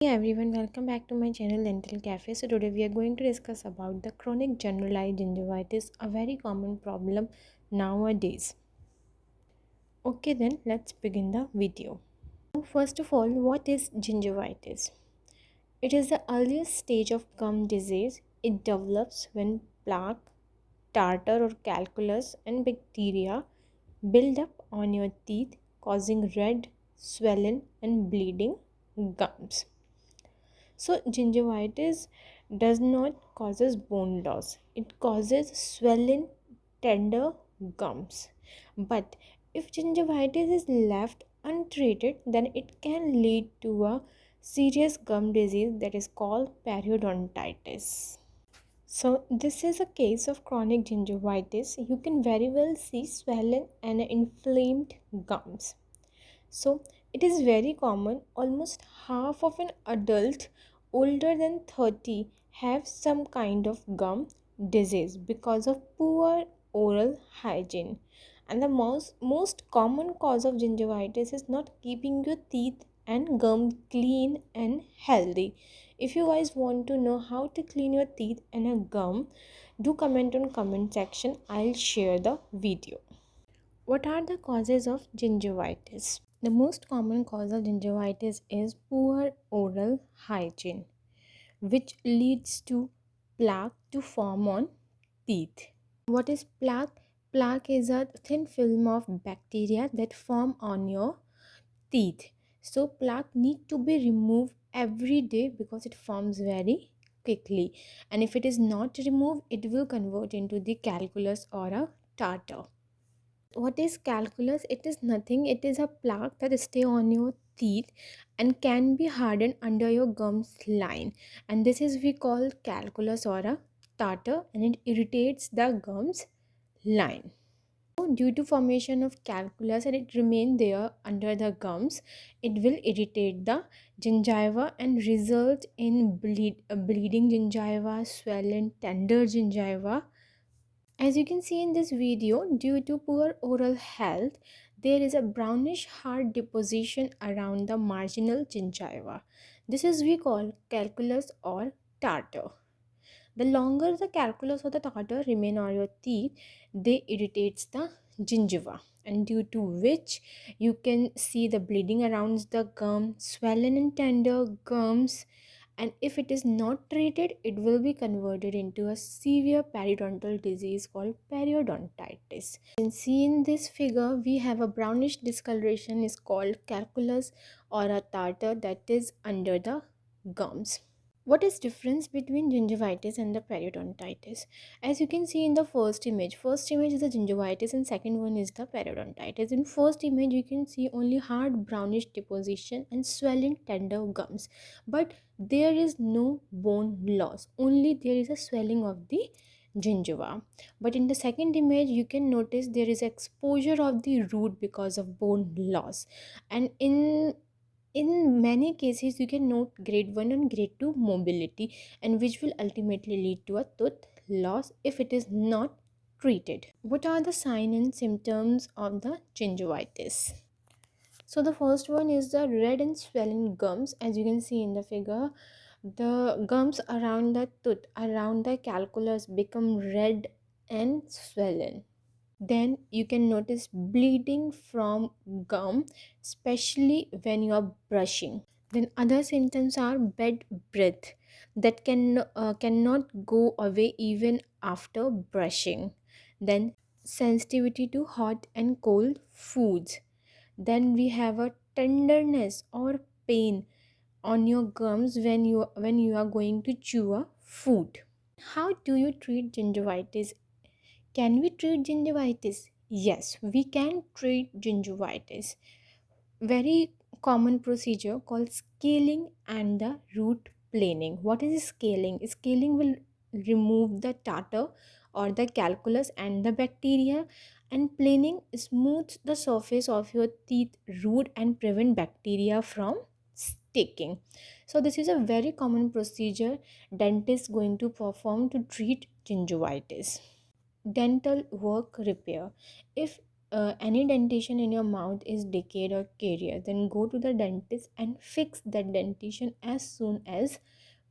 Hey everyone, welcome back to my channel Dental Cafe. So today we are going to discuss about the chronic generalized gingivitis, a very common problem nowadays. Okay, then let's begin the video. First of all, what is gingivitis? It is the earliest stage of gum disease. It develops when plaque, tartar or calculus and bacteria build up on your teeth, causing red, swollen and bleeding gums. So gingivitis does not causes bone loss. It causes swelling tender gums. But if gingivitis is left untreated, then it can lead to a serious gum disease that is called periodontitis. So this is a case of chronic gingivitis. You can very well see swollen and inflamed gums. So it is very common. Almost half of an adult older than 30 have some kind of gum disease because of poor oral hygiene. And the most common cause of gingivitis is not keeping your teeth and gum clean and healthy. If you guys want to know how to clean your teeth and a gum, do comment on comment section. I'll share the video. What are the causes of gingivitis? The most common cause of gingivitis is poor oral hygiene, which leads to plaque to form on teeth. What is plaque? Plaque is a thin film of bacteria that form on your teeth. So plaque need to be removed every day because it forms very quickly. And if it is not removed, it will convert into the calculus or a tartar. What is calculus? It is nothing. It is a plaque that stay on your teeth and can be hardened under your gums line, and this is we call calculus or a tartar, and it irritates the gums line. So due to formation of calculus and it remain there under the gums, it will irritate the gingiva and result in bleeding gingiva, swollen tender gingiva. As you can see in this video, due to poor oral health, there is a brownish hard deposition around the marginal gingiva. This is we call calculus or tartar. The longer the calculus or the tartar remain on your teeth, they irritates the gingiva, and due to which you can see the bleeding around the gum, swollen and tender gums, and if it is not treated, it will be converted into a severe periodontal disease called periodontitis. You can see in this figure we have a brownish discoloration is called calculus or a tartar that is under the gums. What is difference between gingivitis and the periodontitis? As you can see in the first image is the gingivitis and second one is the periodontitis. In first image you can see only hard brownish deposition and swelling tender gums, but there is no bone loss, only there is a swelling of the gingiva. But in the second image you can notice there is exposure of the root because of bone loss, and in many cases you can note grade 1 and grade 2 mobility, and which will ultimately lead to a tooth loss if it is not treated. What are the signs and symptoms of the gingivitis? So the first one is the red and swollen gums. As you can see in the figure, the gums around the tooth, around the calculus, become red and swollen. Then you can notice bleeding from gum, especially when you are brushing. Then other symptoms are bad breath that cannot go away even after brushing. Then sensitivity to hot and cold foods. Then we have a tenderness or pain on your gums when you are going to chew a food. How do you treat gingivitis? Can we treat gingivitis? Yes, we can treat gingivitis. Very common procedure called scaling and the root planing. What is scaling? Scaling will remove the tartar or the calculus and the bacteria, and planing smooths the surface of your teeth root and prevent bacteria from sticking. So this is a very common procedure dentist going to perform to treat gingivitis. Dental work repair. If any dentation in your mouth is decayed or caries, then go to the dentist and fix that dentation as soon as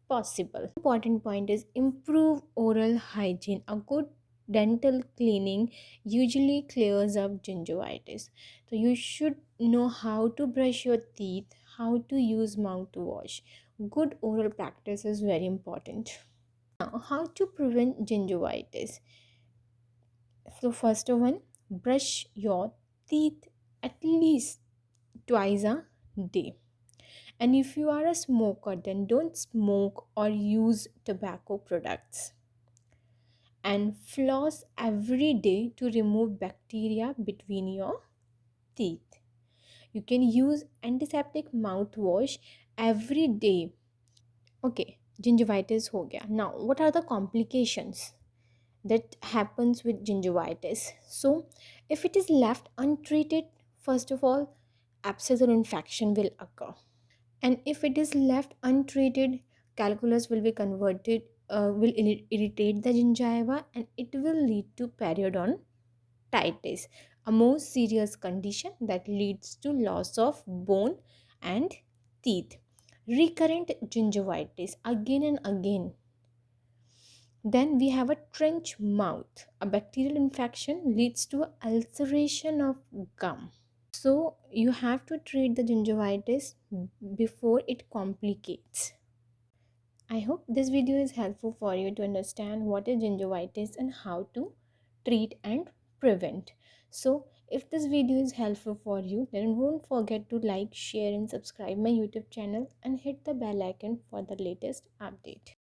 possible. Important point is improve oral hygiene. A good dental cleaning usually clears up gingivitis. So you should know how to brush your teeth, how to use mouthwash. Good oral practice is very important. Now, how to prevent gingivitis? So first one, brush your teeth at least twice a day. And if you are a smoker, then don't smoke or use tobacco products. And floss every day to remove bacteria between your teeth. You can use antiseptic mouthwash every day. Okay, gingivitis ho gaya. Now, what are the complications that happens with gingivitis? So, if it is left untreated, first of all, abscess or infection will occur. And if it is left untreated, calculus will be converted, will irritate the gingiva, and it will lead to periodontitis, a more serious condition that leads to loss of bone and teeth. Recurrent gingivitis again and again. Then we have a trench mouth. A bacterial infection leads to ulceration of gum. So you have to treat the gingivitis before it complicates. I hope this video is helpful for you to understand what is gingivitis and how to treat and prevent. So if this video is helpful for you, then don't forget to like, share and subscribe my YouTube channel and hit the bell icon for the latest update.